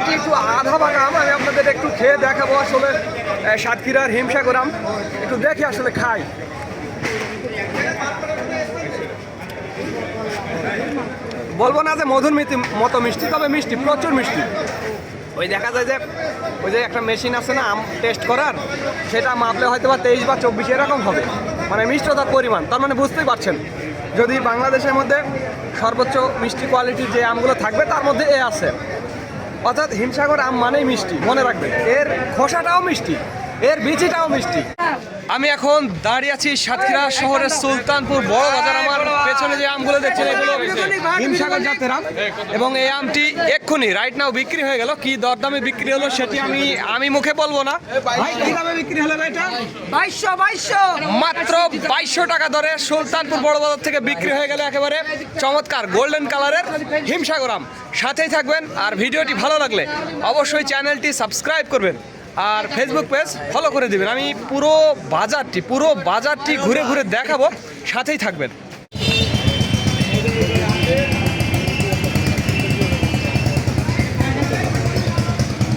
এটি একটু আধা ভাগা আম, আমি আপনাদের একটু খেয়ে দেখাবো আসলে সাতক্ষীরার হিমসাগর আম। একটু দেখি আসলে খাই। বলবো না যে মধুর মতো মিষ্টি, তবে মিষ্টি, প্রচুর মিষ্টি। ওই দেখা যায় যে ওই যে একটা মেশিন আছে না আম টেস্ট করার, সেটা মাপলে হয়তো বা 23 বা 24 এরকম হবে, মানে মিষ্টতার পরিমাণ। তার মানে বুঝতেই পারছেন, যদি বাংলাদেশের মধ্যে সর্বোচ্চ মিষ্টি কোয়ালিটির যে আমগুলো থাকবে তার মধ্যে এ আছে। অর্থাৎ হিমসাগর আম মানেই মিষ্টি, মনে রাখবেন। এর খোসাটাও মিষ্টি, এর বিচিটাও মিষ্টি। আমি এখন দাঁড়িয়ে আছি সাতক্ষীরা শহরের সুলতানপুর বড় বাজার। আমার পেছনে যে আমগুলো দেখছেন এগুলো হিমসাগর জাতের আম, এবং এই আমটি এক্ষুনি রাইট নাও বিক্রি হয়ে গেল। কি দরদামে বিক্রি হলো সেটি আমি মুখে বলবো না। কি দামে বিক্রি হলো এটা? 2200 মাত্র 2200 টাকা দরে সুলতানপুর বড় বাজার থেকে বিক্রি হয়ে গেল একেবারে চমৎকার গোল্ডেন কালারের হিমসাগর আম। সাথেই থাকবেন, আর ভিডিওটি ভালো লাগলে অবশ্যই চ্যানেলটি সাবস্ক্রাইব করবেন আর ফেসবুক পেজ ফলো করে দিবেন। আমি পুরো বাজারটি ঘুরে ঘুরে দেখাবো, সাথেই থাকবেন।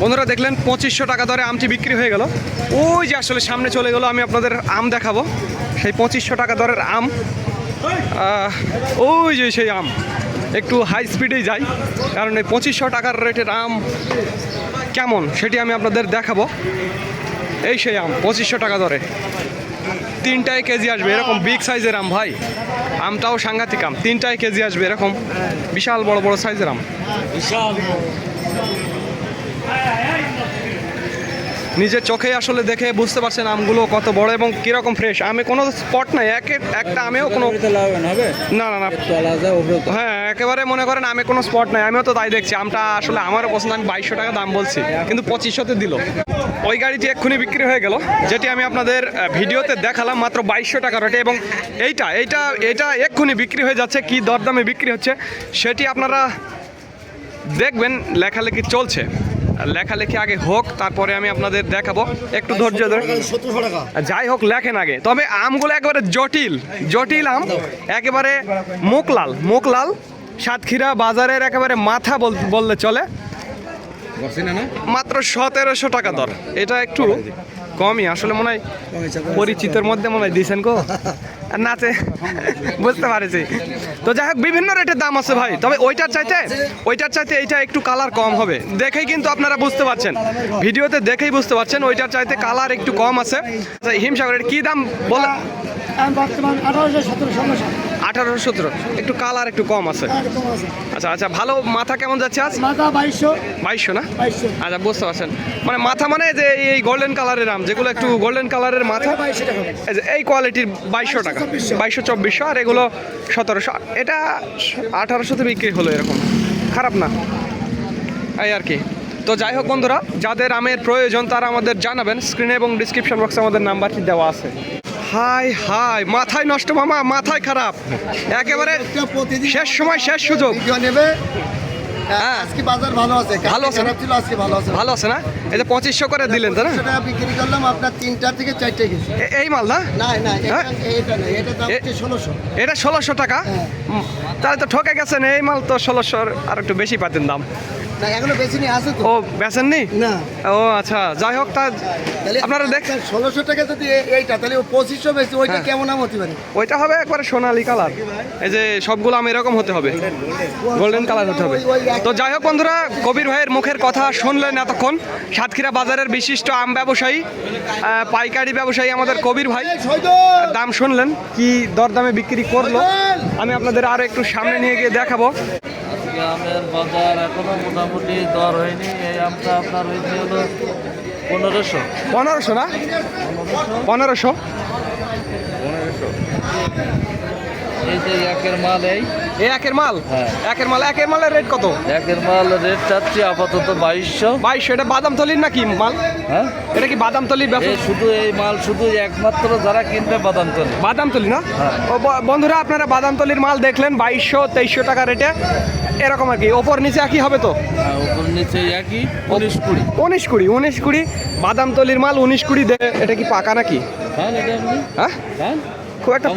বন্ধুরা দেখলেন 2500 টাকা দরে আমটি বিক্রি হয়ে গেল। ওই যে আসলে সামনে চলে গেল, আমি আপনাদের আম দেখাবো, সেই 2500 টাকা দরের আম। ওই যে সেই আম, একটু হাই স্পিডেই যাই, কারণ এই 2500 টাকার রেটের আম কেমন সেটি আমি আপনাদের দেখাবো। এই সেই আম 2500 টাকা দরে, 3টায় কেজি আসবে এরকম বিগ সাইজের আম। ভাই আমটাও সাংঘাতিক আম, 3টায় কেজি আসবে এরকম বিশাল বড় বড় সাইজের আম। নিজের চোখে আসলে দেখে বুঝতে পারছেন আমগুলো কত বড় এবং কিরকম ফ্রেশ। আমে কোনো স্পট নাই, একটা আমেও কোনো না না না হ্যাঁ একেবারে মনে করেন আমে কোনো স্পট নাই। আমিও তো তাই দেখছি, আমটা আসলে আমারও পছন্দ। আমি 2200 টাকা দাম বলছি, কিন্তু 2500-তে দিল। ওই গাড়িটি এক্ষুনি বিক্রি হয়ে গেল, যেটি আমি আপনাদের ভিডিওতে দেখালাম মাত্র 2200 টাকা রেটে। এবং এইটা এক্ষুনি বিক্রি হয়ে যাচ্ছে। কি দরদামে বিক্রি হচ্ছে সেটি আপনারা দেখবেন, লেখালেখি চলছে। লেখালেখি আগে হোক, তারপরে আমি আপনাদের দেখাবো, একটু ধৈর্য ধরে। যাই হোক লেখেন আগে। তবে আমগুলো একেবারে জটিল আম, একেবারে মুখ লাল সাতক্ষীরা বাজারের একেবারে মাথা বললে চলে। মাত্র 1700 টাকা দর। এটা একটু কমই আসলে, মনে হয় পরিচিতের মধ্যে মনে হয় দিয়েছেন গো নাচে, বুঝতে পারছি। তো যাই হোক বিভিন্ন রেটের দাম আছে ভাই, তবে ওইটার চাইতে এইটা একটু কালার কম হবে। দেখেই কিন্তু আপনারা বুঝতে পারছেন, ভিডিওতে দেখেই বুঝতে পারছেন ওইটার চাইতে কালার একটু কম আছে। হিমসাগরের কি দাম বলে? 1817, একটু কালার একটু কম আছে। আচ্ছা ভালো। মাথা কেমন যাচ্ছে আজ? 2200 না? আচ্ছা বুঝতে পারছেন, মানে মাথা মানে যে এই গোল্ডেন কালারের আম, যেগুলো একটু গোল্ডেন কালারের মাথা, এই কোয়ালিটির 2200 টাকা, 2200-2400, আর এগুলো 1700। এটা 1800-তে বিক্রি হলো, এরকম খারাপ না এই আর কি। তো যাই হোক বন্ধুরা, যাদের আমের প্রয়োজন তারা আমাদের জানাবেন। স্ক্রিনে এবং ডিসক্রিপশন বক্সে আমাদের নাম্বারটি দেওয়া আছে। হাই মাথায় নষ্ট মামা, মাথায় খারাপ একেবারে। শেষ সময়, শেষ সুযোগ নেবে। আজকে বাজার ভালো আছে, ভালো আছে, আজকে ভালো আছে না? এই যে 2500 করে দিলেন তো না? সেটা বিক্রি করলাম আপনার 3টা থেকে 4টে গেছে। এই মাল না? না এটা না, এটা দাম হচ্ছে 1600। এটা 1600 টাকা? তাহলে তো ঠকে গেছেন। এই মাল তো 1600 আর একটু বেশি পাতেন দাম। না এখনো বেশি নি আছে তো। ও বেচেননি? না। ও আচ্ছা, যাই হোক, তা আপনারা দেখছেন 1600 টাকা যদি এইটা, তাহলে 2500 বেশি, ওইটা কেমন আম হতে পারে? ওইটা হবে একবারে সোনালী কালার। এই যে সবগুলো আম এরকম হতে হবে, গোল্ডেন কালার হতে হবে। তো যাই হোক বন্ধুরা, কবির ভাইয়ের মুখের কথা শুনলেন এতক্ষণ। সাতক্ষীরা বাজারের বিশিষ্ট আম ব্যবসায়ী, পাইকারি ব্যবসায়ী আমাদের কবির ভাই, দাম শুনলেন, কি দরদামে বিক্রি করলো। আমি আপনাদের আরো একটু সামনে নিয়ে গিয়ে দেখাবো। আমের বাজার এখনো মোটামুটি দর হয়নি। এই আমটা আপনার হয়েছে হলো 1500 না? 1500। এই যে একের মাল, একের মাল। হ্যাঁ একের মালের রেট কত? একের মাল রেট চাচ্ছি আপাতত 2200। এটা বাদামতলির নাকি মাল? হ্যাঁ এটা কি বাদামতলির ব্যবসা? শুধু এই মাল শুধু একমাত্র যারা কিনবে বাদামতলি না? হ্যাঁ। ও বন্ধুরা, আপনারা বাদামতলির মাল দেখলেন 2200-2300 টাকা রেটে, এরকম আর কি। ওপর নিচে একই হবে তো? হ্যাঁ ওপর নিচে একই। 19-20 বাদামতলির মাল 19-20 দেবে। এটা কি পাকা নাকি? হ্যাঁ খুব একটা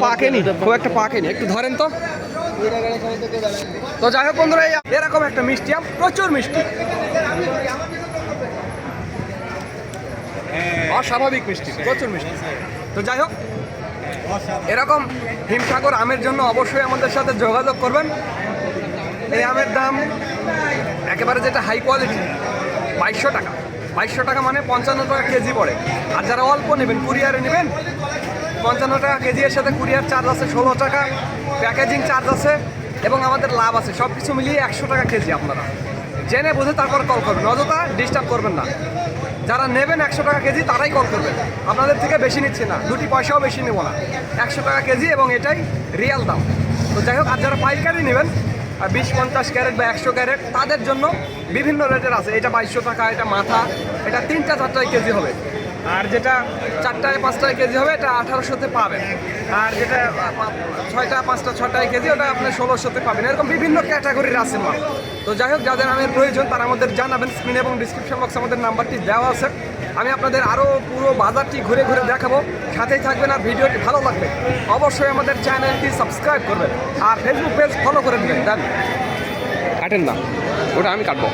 পাকেনি, একটু ধরেন তো। তো যাই হোক বন্ধুরা, এরকম একটা মিষ্টি আম, প্রচুর মিষ্টি। অস্বাভাবিক মিষ্টি, প্রচুর মিষ্টি। তো যাই হোক, এরকম হিমসাগর আমের জন্য অবশ্যই আমাদের সাথে যোগাযোগ করবেন। এই আমের দাম একেবারে যেটা হাই কোয়ালিটি 2200 টাকা। 2200 টাকা মানে 55 টাকা কেজি পড়ে। আর যারা অল্প নেবেন, কুরিয়ারে নেবেন, 55 টাকা কেজি, এর সাথে কুরিয়ার চার্জ আছে 16 টাকা, প্যাকেজিং চার্জ আছে এবং আমাদের লাভ আছে। সব কিছু মিলিয়ে 100 টাকা কেজি। আপনারা জেনে বুঝে তারপর কল করবেন, অযথা ডিস্টার্ব করবেন না। যারা নেবেন 100 টাকা কেজি তারাই কল করবেন, আপনাদের থেকে বেশি নিচ্ছি না, 2 পয়সাও বেশি নেব না। 100 টাকা কেজি এবং এটাই রিয়াল দাম। তো যাই হোক, আর যারা পাইকারি নেবেন 20-50 ক্যারেট বা 100 ক্যারেট, তাদের জন্য বিভিন্ন রেটের আছে। এটা 2200 টাকা, এটা মাথা, এটা 3-4টায় কেজি হবে। আর যেটা 4-5টায় কেজি হবে এটা 1800-তে পাবেন। আর যেটা 6-5-6টায় কেজি ওটা আপনি 1600-তে পাবেন। এরকম বিভিন্ন ক্যাটাগরির আছে মাল। তো যাই হোক, যাদের আমের প্রয়োজন তারা আমাদের জানাবেন। স্ক্রিন এবং ডিসক্রিপশন বক্সে আমাদের নাম্বারটি দেওয়া আছে। আমি আপনাদের আরও পুরো বাজারটি ঘুরে ঘুরে দেখাবো, সাথেই থাকবেন। আর ভিডিওটি ভালো লাগবে অবশ্যই আমাদের চ্যানেলটি সাবস্ক্রাইব করবেন আর ফেসবুক পেজ ফলো করে দেবেন। দেন কাটেন না, ওটা আমি কাটবো।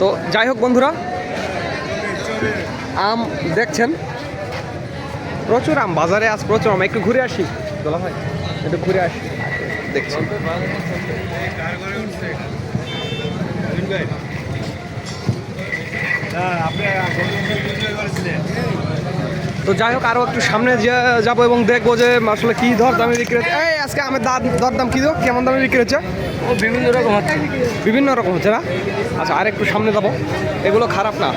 তো যাই হোক বন্ধুরা, আম দেখছেন, প্রচুর আম বাজারে, আজ প্রচুর আম। একটু ঘুরে আসি দোলা ভাই, একটু ঘুরে আসি, দেখছি। তো যাই হোক, আরও একটু সামনে যাবো এবং দেখবো যে আসলে কী দর দামে বিক্রি হচ্ছে। এই আজকে আমের দরদাম কী, কেমন দামে বিক্রি হচ্ছে? ও বিভিন্ন রকম হচ্ছে, বিভিন্ন রকম হচ্ছে না? আচ্ছা, আর একটু সামনে যাবো। এগুলো খারাপ না,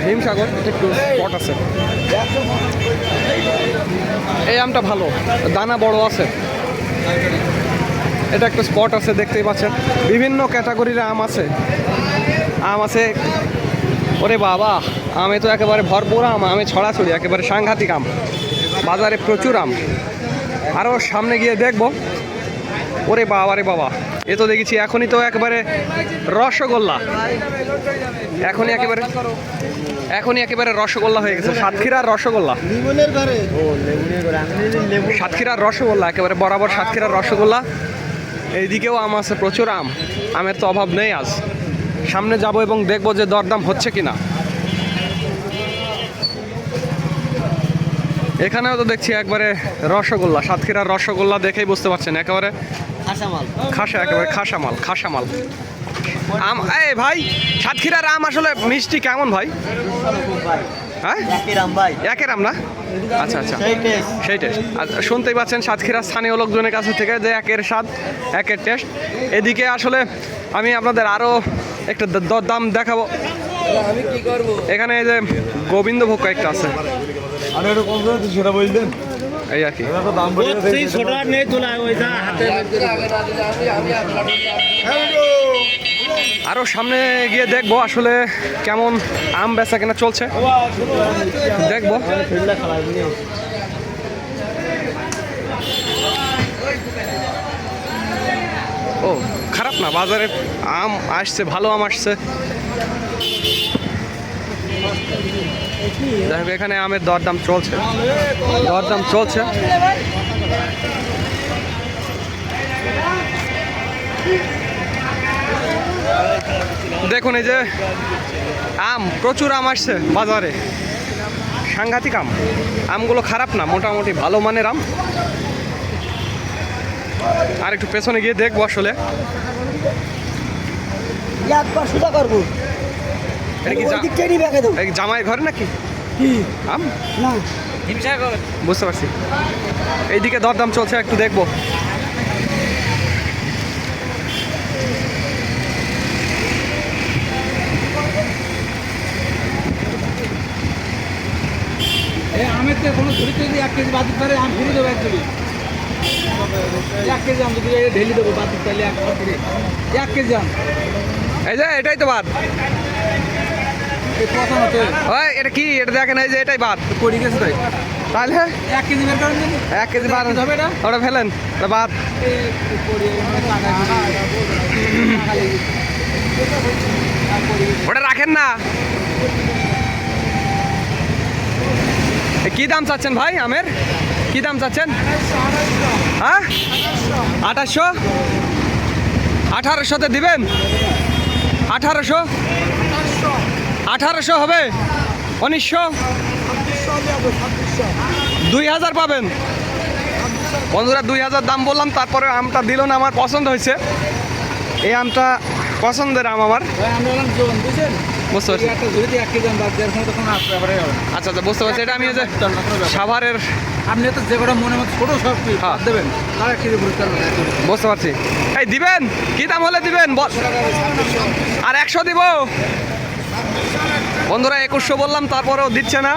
হিমসাগর, এটা একটু স্পট আছে। এই আমটা ভালো, দানা বড় আছে। এটা একটা স্পট আছে, দেখতেই পাচ্ছেন। বিভিন্ন ক্যাটাগরির আম আছে। ওরে বাবা, আমে তো একেবারে ভরপুর আম, আমে ছড়াছড়ি, একেবারে সাংঘাতিক আম। বাজারে প্রচুর আম। আরও সামনে গিয়ে দেখবো। ওরে বাবা রে বাবা, এ তো দেখেছি এখনই তো একেবারে রসগোল্লা, এখনই একেবারে রসগোল্লা হয়ে গেছে। সাতক্ষীরার রসগোল্লা, সাতক্ষীরার রসগোল্লা, একেবারে বরাবর সাতক্ষীরার রসগোল্লা। এইদিকেও আম আছে, প্রচুর আম। আমের তো অভাব নেই। আজ সামনে যাব এবং দেখবো যে দরদাম হচ্ছে কিনা। এখানেও তো দেখছি একবারে রসগোল্লা, সাতক্ষীরার রসগোল্লা দেখেই বুঝতে পারছেন, একেবারে খাসা, একেবারে খাসা মাল আম। এই ভাই, সাতক্ষীরার আম আসলে মিষ্টি কেমন ভাই? হ্যাঁ, একের আম না? আচ্ছা আচ্ছা, সেই টেস্ট। আর শুনতেই পাচ্ছেন সাতক্ষীরার স্থানীয় লোকজনের কাছে থেকে যে একের স্বাদ, একের টেস্ট। এদিকে আসলে আমি আপনাদের আরও একটা দাম দেখাবো। আমি কি করবো? এখানে এই যে গোবিন্দভোগ কয়েকটা আছে, এই আর কি। আরো সামনে গিয়ে দেখবো আসলে কেমন আম বেচা কেনা চলছে, দেখবো। ও খারাপ না, বাজারে আম আসছে, ভালো আম আসছে। যাই হোক, এখানে আমের দরদাম চলছে। দেখুন এই যে আম, প্রচুর আম আসছে বাজারে, সাংঘাতিক আম। আমগুলো খারাপ না, মোটামুটি ভালো মানের আম। আর একটু পেছনে গিয়ে দেখবো আসলে। জামাই ঘরে নাকি আম? বুঝতে পারছি। এইদিকে দরদাম চলছে, একটু দেখবো। আমের তো কোনো ধরে যদি 1 কেজি বাদ পারে আম ফিরে দেবো একদমই। 1 কেজি আম যদি ঢেলে দেবো বাদ পাইলে 1 কেজি আম। এই যে এটাই তো বাদ। ওই এটা কি, এটা দেখেন, এই যে এটাই বাদ পড়ে গেছে। তাই তাহলে 1 কেজি বের করেন, 1 কেজি বাদ হবে না, ওটা ফেলেন, ওটা বাদ। ওটা রাখেন না। কি দাম চাচ্ছেন ভাই আমের? কি দাম চাচ্ছেন? হ্যাঁ 2800, 1800-তে দিবেন? 1800, 1800 হবে? 1900, 2000 পাবেন। বন্ধুরা 2000 দাম বললাম, তারপরে আমটা দিল না, আমার পছন্দ হয়েছে। এই আমটা পছন্দের আম আমার। ভাই আমরা বললাম জন বুঝছেন, বুঝতে পারছি। একটা ঝুড়িতে 1 কেজি আম বাদ দেওয়ার সময় তখন আসতে পারে। আচ্ছা আচ্ছা, বুঝতে পারছি। এটা আমি ওই যে সাভারের, আপনি তো যে কটা মনে মতো ছোটো সব হ্যাঁ। দেবেন, তার 1 কেজি পরিষ্কার বুঝতে পারছি। এই দিবেন? কি দাম হলে দিবেন? আর 100 দিব? বন্ধুরা 2100 বললাম, তারপরেও দিচ্ছে না।